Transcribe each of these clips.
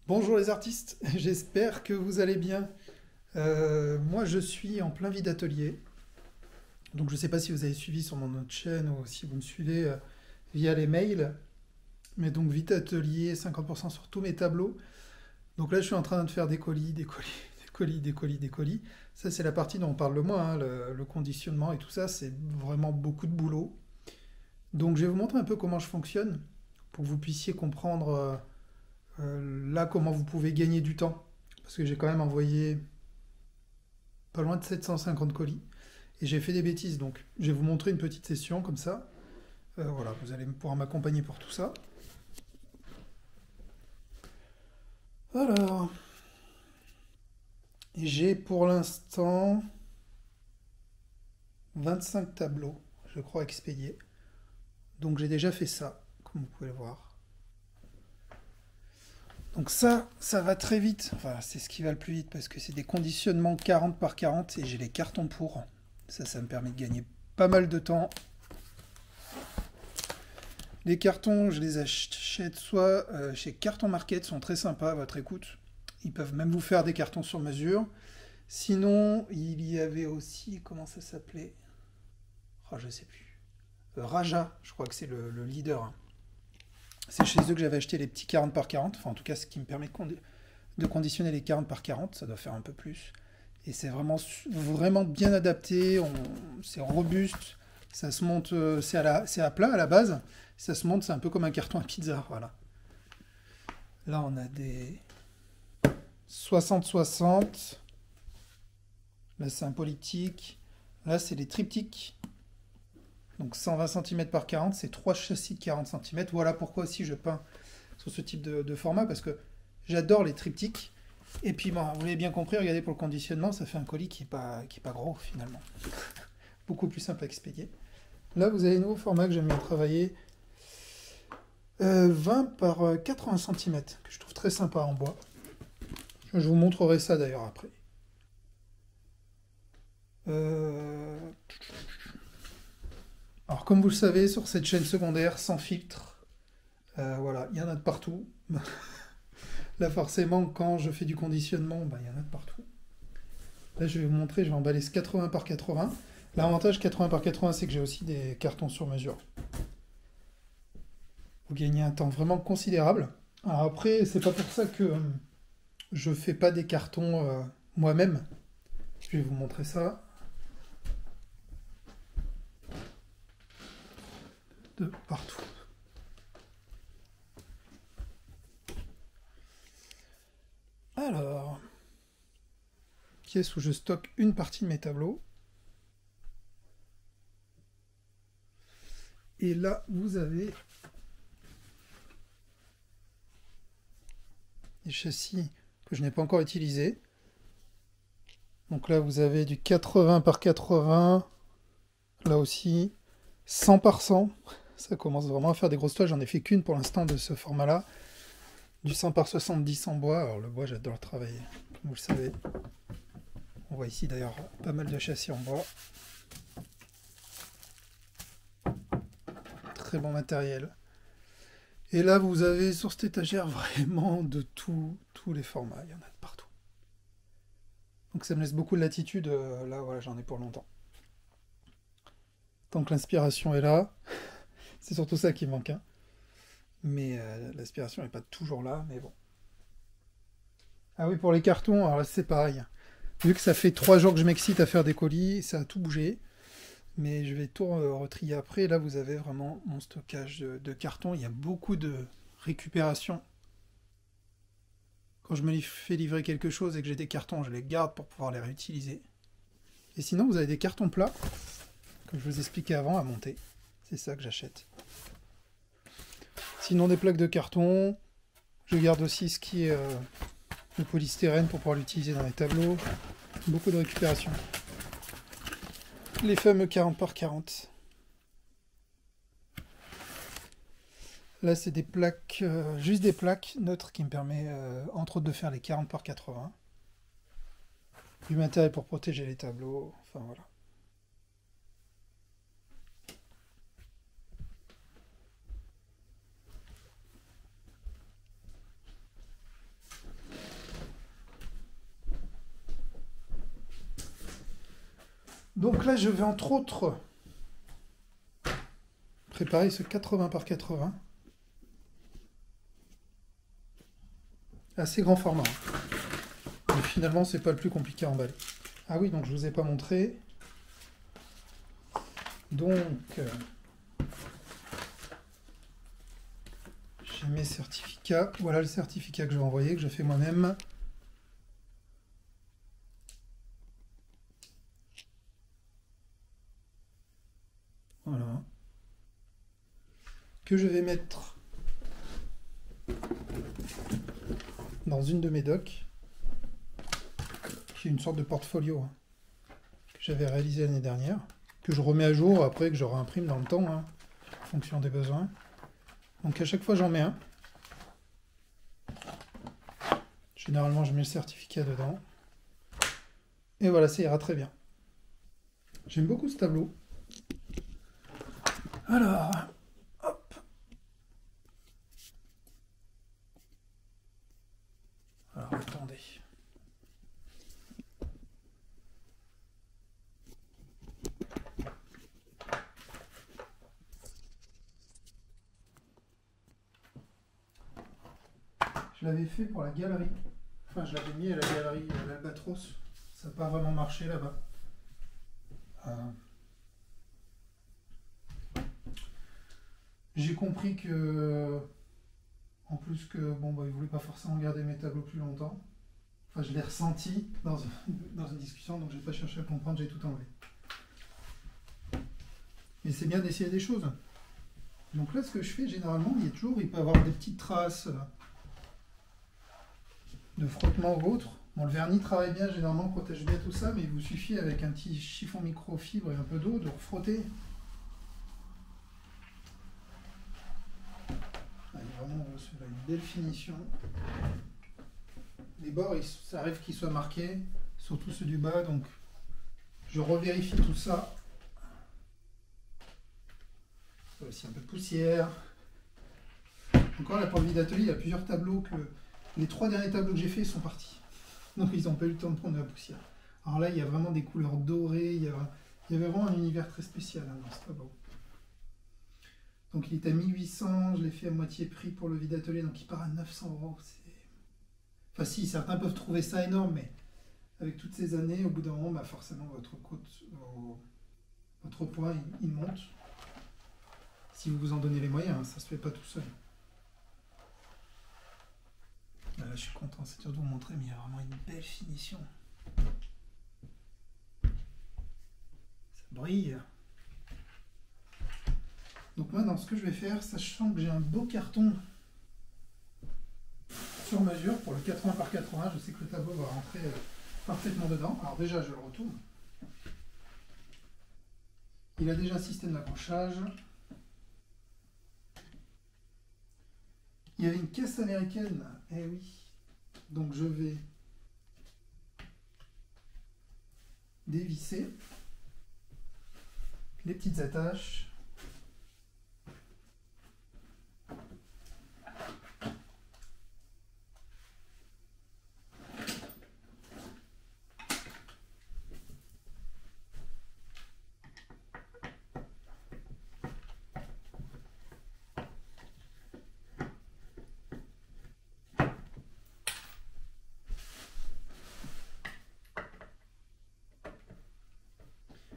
Bonjour les artistes, j'espère que vous allez bien. Moi je suis en plein vide atelier, donc je ne sais pas si vous avez suivi sur mon autre chaîne ou si vous me suivez via les mails, mais donc vide atelier, 50% sur tous mes tableaux. Donc là je suis en train de faire des colis, des colis, des colis, des colis, des colis. Ça c'est la partie dont on parle le moins, hein, le conditionnement et tout ça, c'est vraiment beaucoup de boulot. Donc je vais vous montrer un peu comment je fonctionne pour que vous puissiez comprendre là comment vous pouvez gagner du temps. Parce que j'ai quand même envoyé pas loin de 750 colis. Et j'ai fait des bêtises, donc je vais vous montrer une petite session comme ça. Voilà, vous allez pouvoir m'accompagner pour tout ça. Alors, j'ai pour l'instant 25 tableaux, je crois, expédiés. Donc j'ai déjà fait ça, comme vous pouvez le voir. Donc ça va très vite. Enfin, c'est ce qui va le plus vite parce que c'est des conditionnements 40 par 40 et j'ai les cartons pour. Ça me permet de gagner pas mal de temps. Les cartons, je les achète soit chez Carton Market, sont très sympas à votre écoute. Ils peuvent même vous faire des cartons sur mesure. Sinon, il y avait aussi, comment ça s'appelait? Oh, je sais plus. Raja, je crois que c'est le leader, hein. C'est chez eux que j'avais acheté les petits 40 par 40. Enfin, en tout cas, ce qui me permet de conditionner les 40 par 40. Ça doit faire un peu plus. Et c'est vraiment, vraiment bien adapté. C'est robuste. Ça se monte, c'est à plat à la base. Ça se monte, c'est un peu comme un carton à pizza. Voilà. Là, on a des 60-60. Là, c'est un polyptyque. Là, c'est des triptyques. Donc 120 cm par 40, c'est 3 châssis de 40 cm. Voilà pourquoi aussi je peins sur ce type de format, parce que j'adore les triptyques. Et puis, bon, vous l'avez bien compris, regardez pour le conditionnement, ça fait un colis qui est pas gros finalement. Beaucoup plus simple à expédier. Là, vous avez un nouveau format que j'aime bien travailler. 20 par 80 cm, que je trouve très sympa en bois. Je vous montrerai ça d'ailleurs après. Euh, Alors, comme vous le savez, sur cette chaîne secondaire, sans filtre, voilà, il y en a de partout. Là, forcément, quand je fais du conditionnement, bah, il y en a de partout. Là, je vais vous montrer, je vais emballer ce 80 par 80. L'avantage 80 par 80, c'est que j'ai aussi des cartons sur mesure. Vous gagnez un temps vraiment considérable. Alors après, c'est pas pour ça que je fais pas des cartons moi-même. Je vais vous montrer ça de partout. Alors, pièce où je stocke une partie de mes tableaux. Et là, vous avez des châssis que je n'ai pas encore utilisés. Donc là, vous avez du 80 par 80. Là aussi, 100 par 100. Ça commence vraiment à faire des grosses toiles. J'en ai fait qu'une pour l'instant de ce format-là. Du 100 par 70 en bois. Alors le bois, j'adore travailler, comme vous le savez. On voit ici d'ailleurs pas mal de châssis en bois. Très bon matériel. Et là, vous avez sur cette étagère vraiment de tous les formats. Il y en a de partout. Donc ça me laisse beaucoup de latitude. Là, voilà, j'en ai pour longtemps. Tant que l'inspiration est là, c'est surtout ça qui manque, hein. Mais l'aspiration n'est pas toujours là, mais bon. Ah oui, pour les cartons, alors là c'est pareil. Vu que ça fait 3 jours que je m'excite à faire des colis, ça a tout bougé. Mais je vais tout retrier après. Là, vous avez vraiment mon stockage de cartons. Il y a beaucoup de récupération. Quand je me fais livrer quelque chose et que j'ai des cartons, je les garde pour pouvoir les réutiliser. Et sinon, vous avez des cartons plats, comme je vous expliquais avant, à monter. C'est ça que j'achète. Sinon, des plaques de carton. Je garde aussi ce qui est le polystyrène pour pouvoir l'utiliser dans les tableaux. Beaucoup de récupération. Les fameux 40 par 40. Là, c'est des plaques, juste des plaques neutres qui me permet, entre autres, de faire les 40 par 80. Du matériel pour protéger les tableaux. Enfin, voilà. Donc là, je vais entre autres préparer ce 80 par 80. Assez grand format. Mais finalement, c'est pas le plus compliqué à emballer. Ah oui, donc je vous ai pas montré. Donc, j'ai mes certificats. Voilà le certificat que je vais envoyer, que j'ai fait moi-même. Voilà. Que je vais mettre dans une de mes docs, qui est une sorte de portfolio que j'avais réalisé l'année dernière, que je remets à jour après, que je réimprime dans le temps, en fonction des besoins. Donc à chaque fois j'en mets un. Généralement je mets le certificat dedans. Et voilà, ça ira très bien. J'aime beaucoup ce tableau. Alors, hop. Alors attendez. Je l'avais fait pour la galerie. Enfin, je l'avais mis à la galerie l'Albatros. Ça n'a pas vraiment marché là-bas. J'ai compris que, en plus que, bon, bah, ils ne voulaient pas forcément garder mes tableaux plus longtemps. Enfin, je l'ai ressenti dans une discussion, donc je n'ai pas cherché à comprendre, j'ai tout enlevé. Mais c'est bien d'essayer des choses. Donc là, ce que je fais généralement, il peut y avoir des petites traces de frottement ou autre. Bon, le vernis travaille bien, généralement protège bien tout ça, mais il vous suffit avec un petit chiffon microfibre et un peu d'eau de refrotter. Là, il y a vraiment une belle finition. Les bords, ça arrive qu'ils soient marqués, surtout ceux du bas, donc je revérifie tout ça. Il y a aussi un peu de poussière. Encore là, pour le vide atelier, il y a plusieurs tableaux que les 3 derniers tableaux que j'ai faits sont partis. Donc ils n'ont pas eu le temps de prendre de la poussière. Alors là, il y a vraiment des couleurs dorées, il y avait vraiment un univers très spécial dans ce tableau. Donc il est à 1800, je l'ai fait à moitié prix pour le vide atelier, donc il part à 900 €. Enfin si, certains peuvent trouver ça énorme, mais avec toutes ces années, au bout d'un moment, bah forcément votre poids, il monte. Si vous vous en donnez les moyens, ça se fait pas tout seul. Là, je suis content, c'est dur de vous montrer, mais il y a vraiment une belle finition. Ça brille. Donc maintenant, ce que je vais faire, sachant que j'ai un beau carton sur mesure pour le 80 par 80, je sais que le tableau va rentrer parfaitement dedans. Alors déjà, je le retourne. Il a déjà un système d'accrochage. Il y avait une caisse américaine, eh oui. Donc je vais dévisser les petites attaches.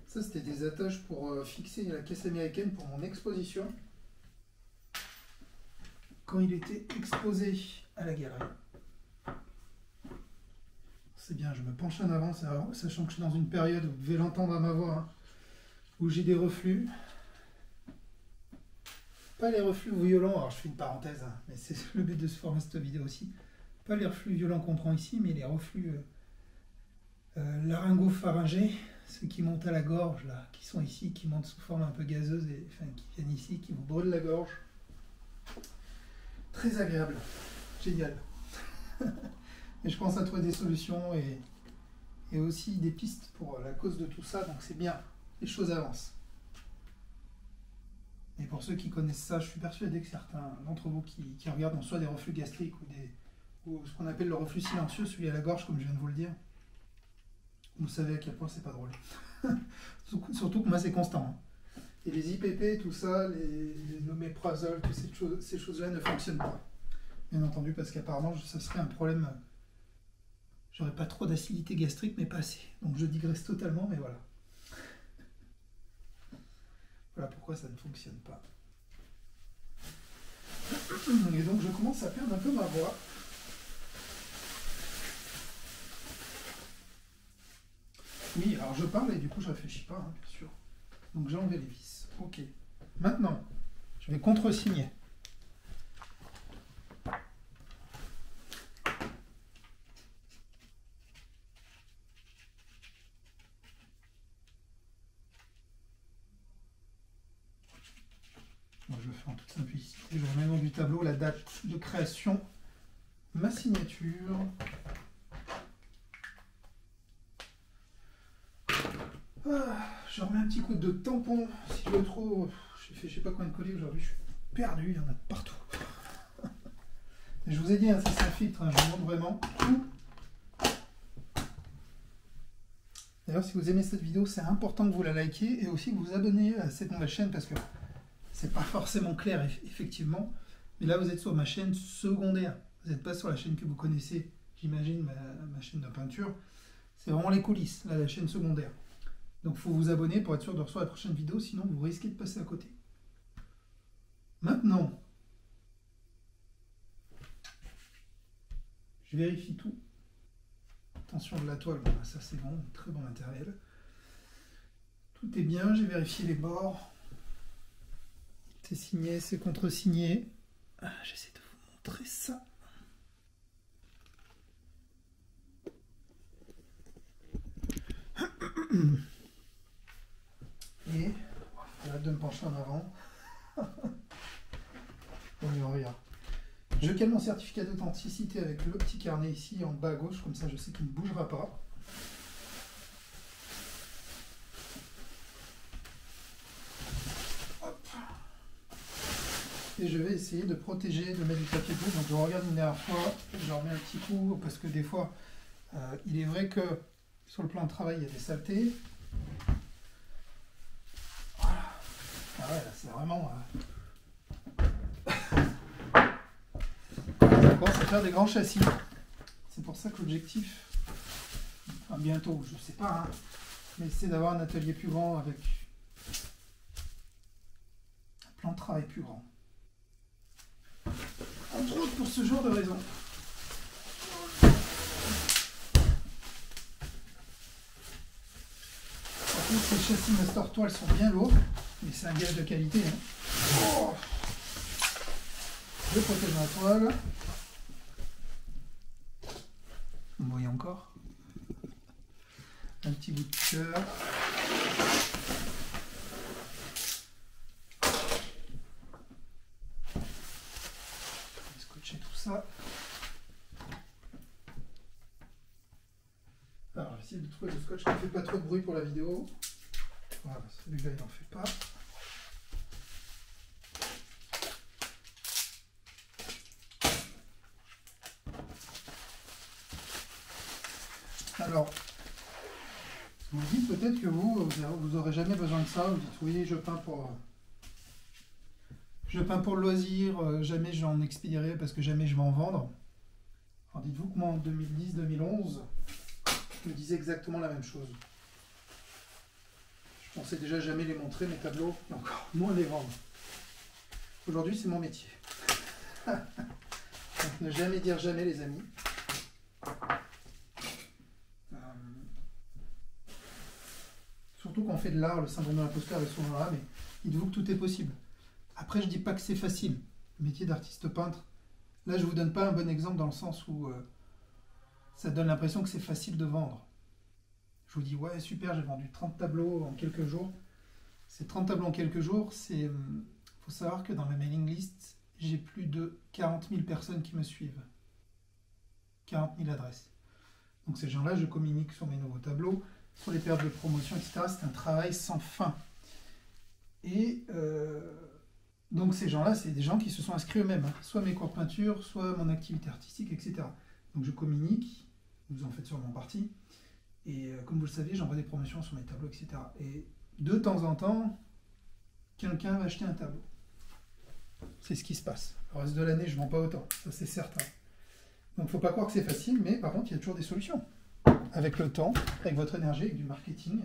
Ça, c'était des attaches pour fixer la caisse américaine pour mon exposition. Quand il était exposé à la galerie. C'est bien, je me penche en avant, sachant que je suis dans une période, vous devez l'entendre à ma voix, où j'ai des reflux. Pas les reflux violents, alors je fais une parenthèse, mais c'est le but de ce format, cette vidéo aussi. Pas les reflux violents qu'on prend ici, mais les reflux laryngopharyngés, ceux qui montent à la gorge, là, qui sont ici, qui montent sous forme un peu gazeuse, et enfin, qui viennent ici, qui vous brûlent la gorge. Très agréable, génial. Et je pense à trouver des solutions et aussi des pistes pour la cause de tout ça, donc c'est bien, les choses avancent. Et pour ceux qui connaissent ça, je suis persuadé que certains d'entre vous qui regardent ont soit des reflux gastriques ou ce qu'on appelle le reflux silencieux, celui à la gorge, comme je viens de vous le dire, Vous savez à quel point c'est pas drôle. Surtout que moi c'est constant. Hein. Et les IPP, tout ça, les oméprazole, toutes ces choses-là ne fonctionnent pas. Bien entendu, parce qu'apparemment, ça serait un problème. J'aurais pas trop d'acidité gastrique, mais pas assez. Donc je digresse totalement, mais voilà. Voilà pourquoi ça ne fonctionne pas. Et donc je commence à perdre un peu ma voix. Oui, alors je parle et du coup je réfléchis pas, hein, bien sûr. Donc j'ai enlevé les vis. Ok. Maintenant, je vais contresigner. Je le fais en toute simplicité. Je remets le nom du tableau, la date de création, ma signature. Je remets un petit coup de tampon si je le trouve. J'ai fait je sais pas combien de colis aujourd'hui, je suis perdu, il y en a partout. Et je vous ai dit, hein, c'est un filtre, hein, je vous montre vraiment tout. D'ailleurs, si vous aimez cette vidéo, c'est important que vous la likiez et aussi que vous vous abonnez à cette nouvelle chaîne parce que c'est pas forcément clair, effectivement. Mais là, vous êtes sur ma chaîne secondaire. Vous n'êtes pas sur la chaîne que vous connaissez, j'imagine, ma chaîne de peinture. C'est vraiment les coulisses, là, la chaîne secondaire. Donc il faut vous abonner pour être sûr de recevoir la prochaine vidéo, sinon vous risquez de passer à côté. Maintenant, je vérifie tout. Tension de la toile, bon, ça c'est bon, très bon matériel. Tout est bien, j'ai vérifié les bords. C'est signé, c'est contre-signé. J'essaie de vous montrer ça. Et j'arrête de me pencher en avant. On regarde. Je cale mon certificat d'authenticité avec le petit carnet ici en bas à gauche, comme ça je sais qu'il ne bougera pas. Hop. Et je vais essayer de protéger, de mettre du papier bleu. Donc je regarde une dernière fois, je remets un petit coup, parce que des fois, il est vrai que sur le plan de travail, il y a des saletés. Voilà. Ah ouais, là c'est vraiment... On commence à faire des grands châssis. C'est pour ça que l'objectif, enfin bientôt, je sais pas, hein, mais c'est d'avoir un atelier plus grand avec un plan de travail plus grand. Entre autres pour ce genre de raison. Par contre, ces châssis Master Toile sont bien lourds, mais c'est un gage de qualité. Hein. Oh, je protège ma toile. Vous voyez encore un petit bout de cœur. Je vais scotcher tout ça. Alors, je vais essayer de trouver le scotch qui ne fait pas trop de bruit pour la vidéo. Voilà, celui-là, il n'en fait pas. Alors, vous dites peut-être que vous n'aurez jamais besoin de ça. Vous dites oui, je peins pour le loisir, jamais j'en expédierai parce que jamais je vais en vendre. Alors dites-vous que moi en 2010-2011, je me disais exactement la même chose. Je pensais déjà jamais les montrer, mes tableaux, et encore moins les vendre. Aujourd'hui, c'est mon métier. Donc ne jamais dire jamais, les amis. Surtout quand on fait de l'art, le syndrome de l'imposteur est souvent là, mais dites-vous que tout est possible. Après, je ne dis pas que c'est facile, le métier d'artiste peintre. Là, je ne vous donne pas un bon exemple dans le sens où ça donne l'impression que c'est facile de vendre. Je vous dis, ouais, super, j'ai vendu 30 tableaux en quelques jours. Ces 30 tableaux en quelques jours, il faut savoir que dans ma mailing list, j'ai plus de 40 000 personnes qui me suivent. 40 000 adresses. Donc ces gens-là, je communique sur mes nouveaux tableaux, sur les périodes de promotion, etc. C'est un travail sans fin. Et donc ces gens-là, c'est des gens qui se sont inscrits eux-mêmes, hein, soit mes cours de peinture, soit mon activité artistique, etc. Donc je communique, vous en faites sûrement partie, Et comme vous le savez, j'envoie des promotions sur mes tableaux, etc. Et de temps en temps, quelqu'un va acheter un tableau. C'est ce qui se passe. Le reste de l'année, je ne vends pas autant, ça c'est certain. Donc il ne faut pas croire que c'est facile, mais par contre, il y a toujours des solutions. Avec le temps, avec votre énergie, avec du marketing,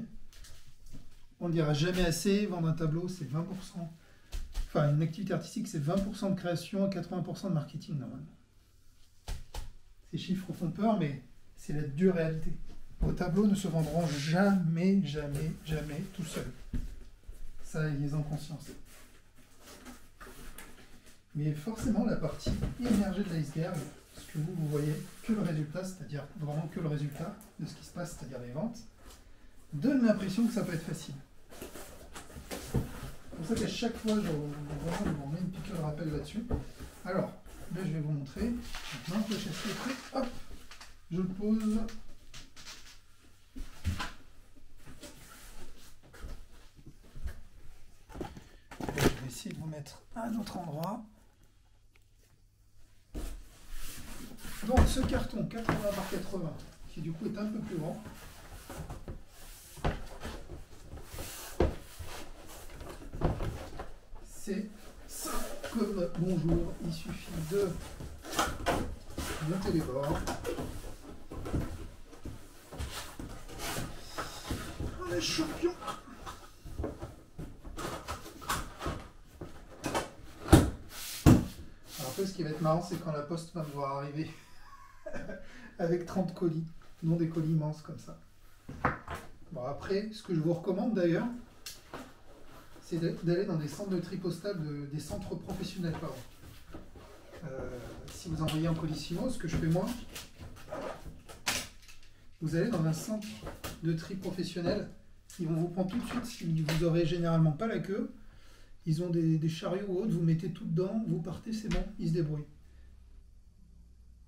on ne dira jamais assez, vendre un tableau, c'est 20%. Enfin, une activité artistique, c'est 20% de création et 80% de marketing, normalement. Ces chiffres font peur, mais c'est la dure réalité. Vos tableaux ne se vendront jamais, jamais, jamais tout seuls. Ça, ayez-en conscience. Mais forcément, la partie immergée de l'iceberg, ce que vous voyez que le résultat, c'est-à-dire vraiment que le résultat de ce qui se passe, c'est-à-dire les ventes, donne l'impression que ça peut être facile. C'est pour ça qu'à chaque fois, je vous remets une piqûre de rappel là-dessus. Alors, là, je vais vous montrer. Maintenant, le châssis est prêt. Hop, je le pose. Je vais essayer de vous mettre à un autre endroit. Donc ce carton 80 par 80, qui du coup est un peu plus grand, c'est ça comme bonjour. Il suffit de monter les bords. On est champion. Alors après, ce qui va être marrant, c'est quand la poste va me voir arriver avec 30 colis, non des colis immenses comme ça. Bon, après, ce que je vous recommande d'ailleurs, c'est d'aller dans des centres de tri postal, des centres professionnels, pardon. Si vous envoyez en colissimo, ce que je fais moi, vous allez dans un centre de tri professionnel, ils vont vous prendre tout de suite, vous n'aurez généralement pas la queue, ils ont des chariots ou autres, vous mettez tout dedans, vous partez, c'est bon, ils se débrouillent.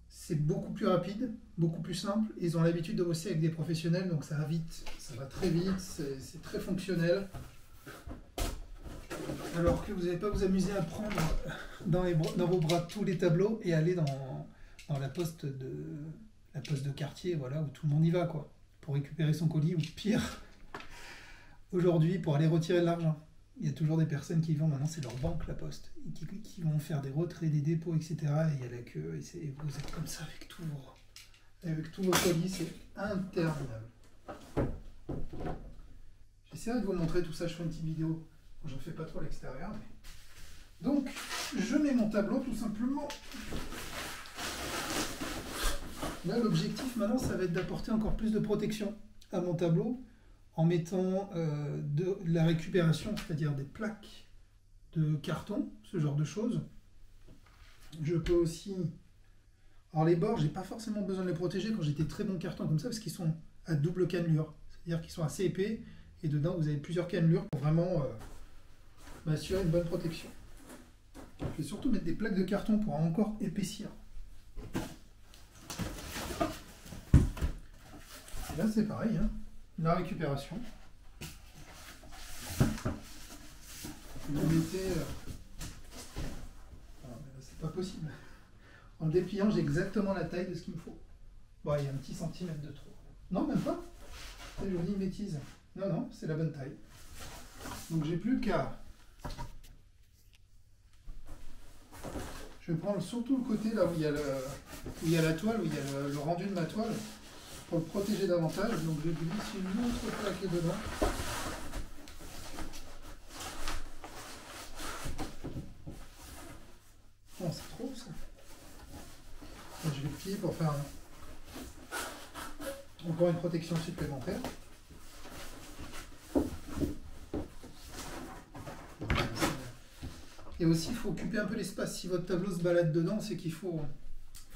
C'est beaucoup plus rapide, beaucoup plus simple. Ils ont l'habitude de bosser avec des professionnels, donc ça va vite, ça va très vite, c'est très fonctionnel. Alors que vous n'allez pas vous amuser à prendre dans vos bras tous les tableaux et aller dans la poste de quartier, voilà, où tout le monde y va, quoi, pour récupérer son colis, ou pire, aujourd'hui, pour aller retirer de l'argent. Il y a toujours des personnes qui y vont, maintenant c'est leur banque, la poste, qui vont faire des retraits, des dépôts, etc. Et il y a la queue, et vous êtes comme ça avec tous vos colis, c'est interminable. J'essaierai de vous montrer tout ça, je ferai une petite vidéo. Je ne fais pas trop à l'extérieur. Mais... Donc, je mets mon tableau tout simplement. Là, l'objectif maintenant, ça va être d'apporter encore plus de protection à mon tableau, en mettant de la récupération, c'est-à-dire des plaques de carton, ce genre de choses. Je peux aussi... Alors les bords, j'ai pas forcément besoin de les protéger quand j'ai des très bons cartons comme ça, parce qu'ils sont à double cannelure. C'est-à-dire qu'ils sont assez épais, et dedans vous avez plusieurs cannelures pour vraiment m'assurer une bonne protection. Je vais surtout mettre des plaques de carton pour encore épaissir. Et là c'est pareil, hein. La récupération. Vous mettez... c'est pas possible. En le dépliant, j'ai exactement la taille de ce qu'il me faut. Bon, il y a un petit centimètre de trop. Non, même pas. Je vous dis une bêtise. Non, non, c'est la bonne taille. Donc j'ai plus qu'à... Je vais prendre surtout le côté là où il y a, la toile, où il y a le rendu de ma toile, pour le protéger davantage. Donc je glisse une autre plaque dedans. Oh, c'est trop ça. Et je vais plier pour faire encore une protection supplémentaire. Et aussi, il faut occuper un peu l'espace. Si votre tableau se balade dedans, c'est qu'il faut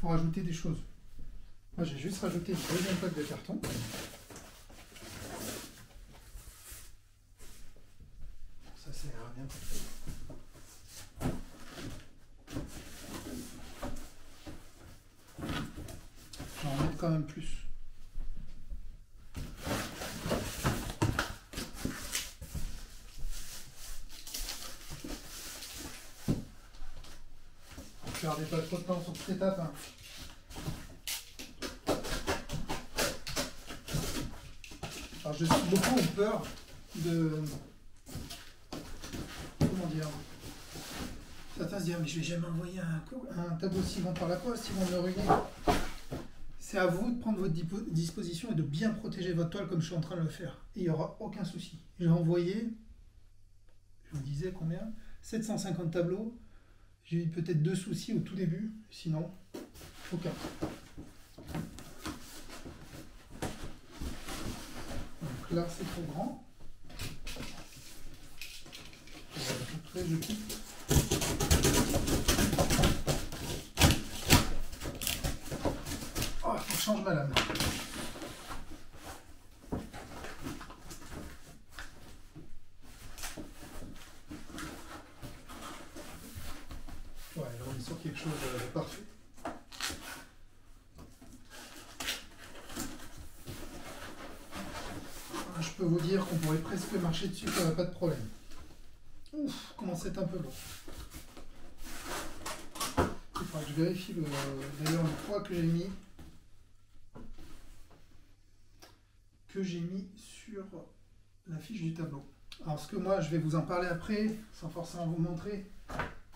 rajouter des choses. Moi, j'ai juste rajouté une deuxième plaque de carton. Ça ira bien. Je vais en mettre quand même plus. Ne perdez pas trop de temps sur cette étape. Hein. Alors je sais que beaucoup ont peur de... Comment dire? Certains se disent, mais je vais jamais envoyer un tableau si grand par la poste, ils vont me le ruiner. C'est à vous de prendre votre disposition et de bien protéger votre toile comme je suis en train de le faire. Et il n'y aura aucun souci. J'ai envoyé, je vous disais combien? 750 tableaux. J'ai eu peut-être 2 soucis au tout début, sinon aucun. Donc là c'est trop grand. Après je coupe. Oh, il faut que je change ma lame. Ouais, là on est sur quelque chose de parfait. Je peux vous dire qu'on pourrait presque marcher dessus, ça n'a pas de problème. Ouf, commence à être un peu long. Il faudra que je vérifie d'ailleurs le poids que j'ai mis. Sur la fiche du tableau. Alors ce que moi je vais vous en parler après, sans forcément vous montrer,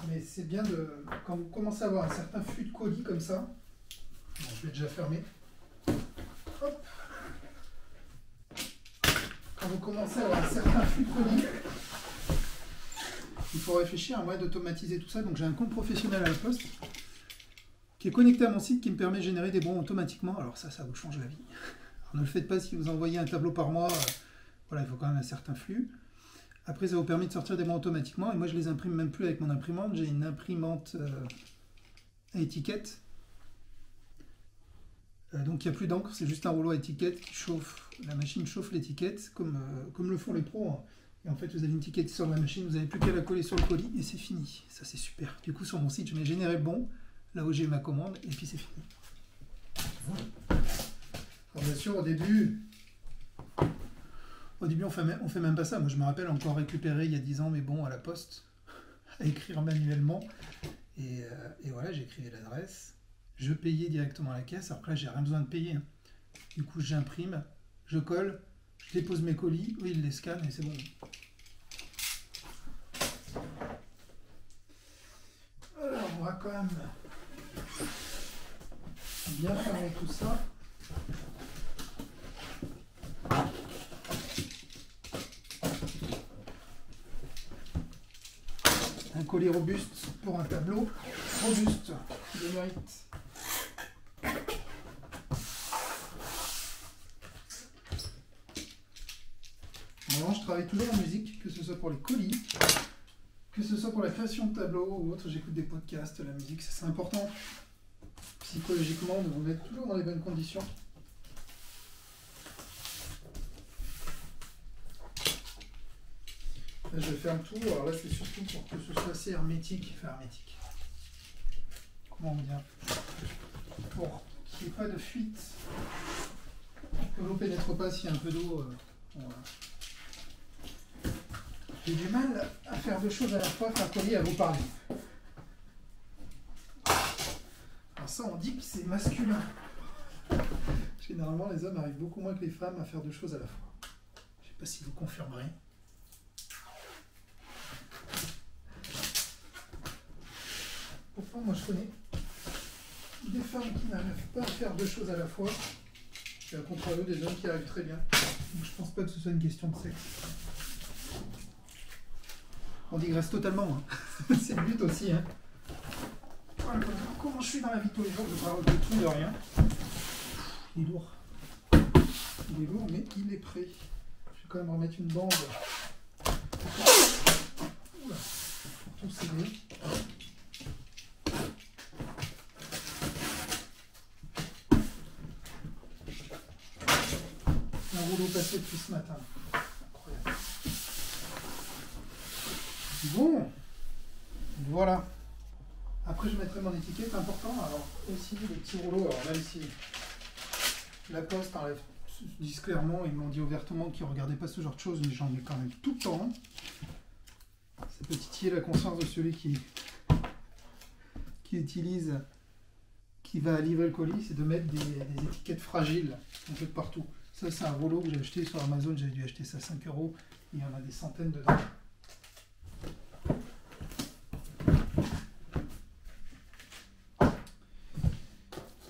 mais c'est bien de, quand vous commencez à avoir un certain flux de colis comme ça, bon, je vais déjà fermer. Hop. Quand vous commencez à avoir un certain flux de colis, il faut réfléchir à un moyen d'automatiser tout ça. Donc j'ai un compte professionnel à la Poste qui est connecté à mon site qui me permet de générer des bons automatiquement. Alors ça vous change la vie. Ne le faites pas si vous envoyez un tableau par mois, voilà, il faut quand même un certain flux. Après, ça vous permet de sortir des bons automatiquement, et moi je les imprime même plus avec mon imprimante, j'ai une imprimante à étiquette. Donc il n'y a plus d'encre, c'est juste un rouleau à étiquette qui chauffe, la machine chauffe l'étiquette, comme le font les pros. Hein. Et en fait, vous avez une étiquette sur la machine, vous n'avez plus qu'à la coller sur le colis, et c'est fini. Ça c'est super. Du coup, sur mon site, je mets générer le bon, là où j'ai ma commande, et puis c'est fini. Voilà. Alors bien sûr, au début on fait même pas ça. Moi, je me rappelle encore récupérer il y a 10 ans mes bons à la poste, à écrire manuellement. Et voilà, j'écrivais l'adresse, je payais directement à la caisse. Alors que là, j'ai rien besoin de payer. Hein. Du coup, j'imprime, je colle, je dépose mes colis, eux, ils les scannent et c'est bon. Alors, on va quand même bien fermer tout ça. Un colis robuste pour un tableau robuste de mérite. Normalement, je travaille toujours en musique, que ce soit pour les colis, que ce soit pour la création de tableaux ou autre. J'écoute des podcasts, la musique, c'est important psychologiquement de vous mettre toujours dans les bonnes conditions. Là, je ferme tout. Alors là, c'est surtout pour que ce soit assez hermétique. Enfin, hermétique. Comment dire? Pour qu'il n'y ait pas de fuite. Que l'eau ne pénètre pas s'il y a un peu d'eau. Voilà. J'ai du mal à faire deux choses à la fois, faire coller à vous parler. Alors ça, on dit que c'est masculin. Généralement, les hommes arrivent beaucoup moins que les femmes à faire deux choses à la fois. Je ne sais pas si vous confirmerez. Pourtant, moi, je connais des femmes qui n'arrivent pas à faire deux choses à la fois. Et à contrario, des hommes qui arrivent très bien. Donc, je pense pas que ce soit une question de sexe. On digresse totalement. Hein. C'est le but aussi. Hein. Comment je suis dans la vie de tous les jours, je parle de tout, de rien. Il est lourd. Il est lourd, mais il est prêt. Je vais quand même remettre une bande. Oula, pour tout serrer. Un rouleau passé depuis ce matin. Incroyable. Bon, voilà. Après, je mettrai mon étiquette, important. Alors, aussi, les petits rouleaux. Alors, même si la Poste enlève, disent clairement, ils m'ont dit ouvertement qu'ils ne regardaient pas ce genre de choses, mais j'en ai quand même tout le temps. Ça peut titiller la conscience de celui qui utilise, qui va livrer le colis, c'est de mettre des étiquettes fragiles un peu de partout. Ça, c'est un rouleau que j'ai acheté sur Amazon. J'avais dû acheter ça 5 euros. Il y en a des centaines dedans.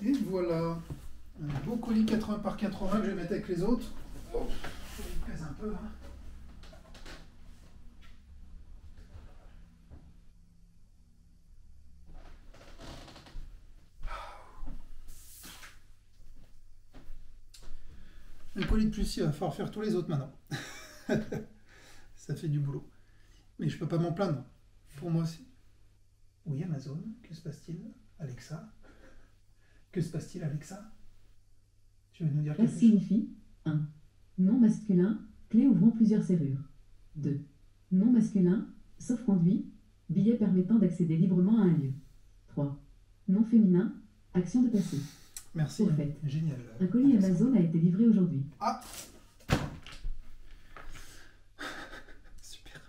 Et voilà. Un beau colis 80 par 80 que je vais mettre avec les autres. Oh, ça me pèse un peu. Hein. Un colis de plus, il va falloir faire tous les autres maintenant. Ça fait du boulot. Mais je peux pas m'en plaindre. Pour moi, c'est... Oui, Amazon, que se passe-t-il? Alexa? Que se passe-t-il, Alexa? Tu veux nous dire quelque S chose? signifie 1. Nom masculin, clé ouvrant plusieurs serrures. 2. Nom masculin, sauf-conduit, billet permettant d'accéder librement à un lieu. 3. Nom féminin, action de passer. Merci, Au fait, génial. un colis Amazon a été livré aujourd'hui. Ah! Super.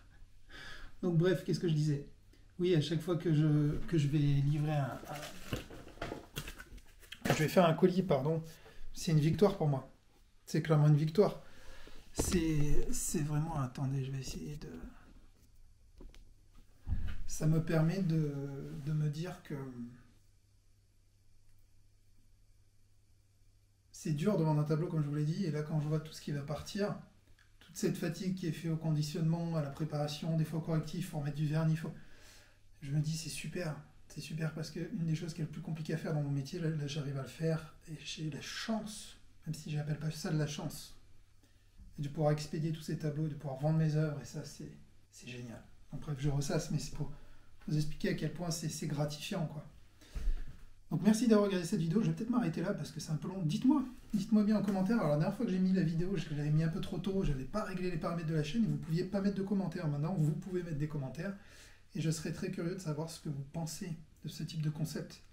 Donc bref, qu'est-ce que je disais? Oui, à chaque fois que je vais livrer que je vais faire un colis, pardon, c'est une victoire pour moi. C'est clairement une victoire. C'est vraiment... Attendez, je vais essayer de... Ça me permet de me dire que... C'est dur devant un tableau, comme je vous l'ai dit, et là, quand je vois tout ce qui va partir, toute cette fatigue qui est faite au conditionnement, à la préparation, des fois correctifs, il faut remettre du vernis, je me dis, c'est super. C'est super parce qu'une des choses qui est le plus compliqué à faire dans mon métier, là j'arrive à le faire, et j'ai la chance, même si je n'appelle pas ça de la chance, et de pouvoir expédier tous ces tableaux, de pouvoir vendre mes œuvres, et ça, c'est génial. Donc bref, je ressasse, mais c'est pour vous expliquer à quel point c'est gratifiant, quoi. Donc merci d'avoir regardé cette vidéo, je vais peut-être m'arrêter là parce que c'est un peu long. Dites-moi bien en commentaire. Alors la dernière fois que j'ai mis la vidéo, je l'avais mis un peu trop tôt, je n'avais pas réglé les paramètres de la chaîne et vous ne pouviez pas mettre de commentaires. Maintenant, vous pouvez mettre des commentaires et je serais très curieux de savoir ce que vous pensez de ce type de concept.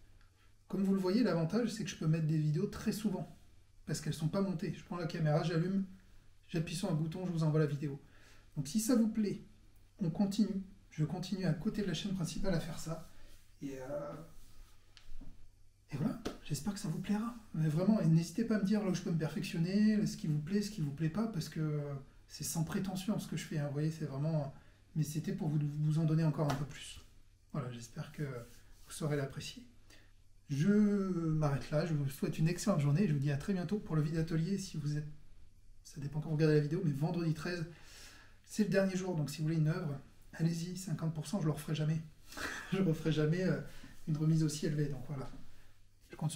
Comme vous le voyez, l'avantage c'est que je peux mettre des vidéos très souvent parce qu'elles ne sont pas montées. Je prends la caméra, j'allume, j'appuie sur un bouton, je vous envoie la vidéo. Donc si ça vous plaît, on continue. Je continue à côté de la chaîne principale à faire ça. Et voilà, j'espère que ça vous plaira. Mais vraiment, n'hésitez pas à me dire là où je peux me perfectionner, ce qui vous plaît pas, parce que c'est sans prétention ce que je fais. Hein, vous voyez, c'est vraiment... Mais c'était pour vous en donner encore un peu plus. Voilà, j'espère que vous saurez l'apprécier. Je m'arrête là, je vous souhaite une excellente journée. Je vous dis à très bientôt pour le vide atelier. Si vous êtes... Ça dépend quand vous regardez la vidéo, mais vendredi 13, c'est le dernier jour. Donc si vous voulez une œuvre, allez-y, 50%, je ne le referai jamais. Je ne referai jamais une remise aussi élevée. Donc voilà.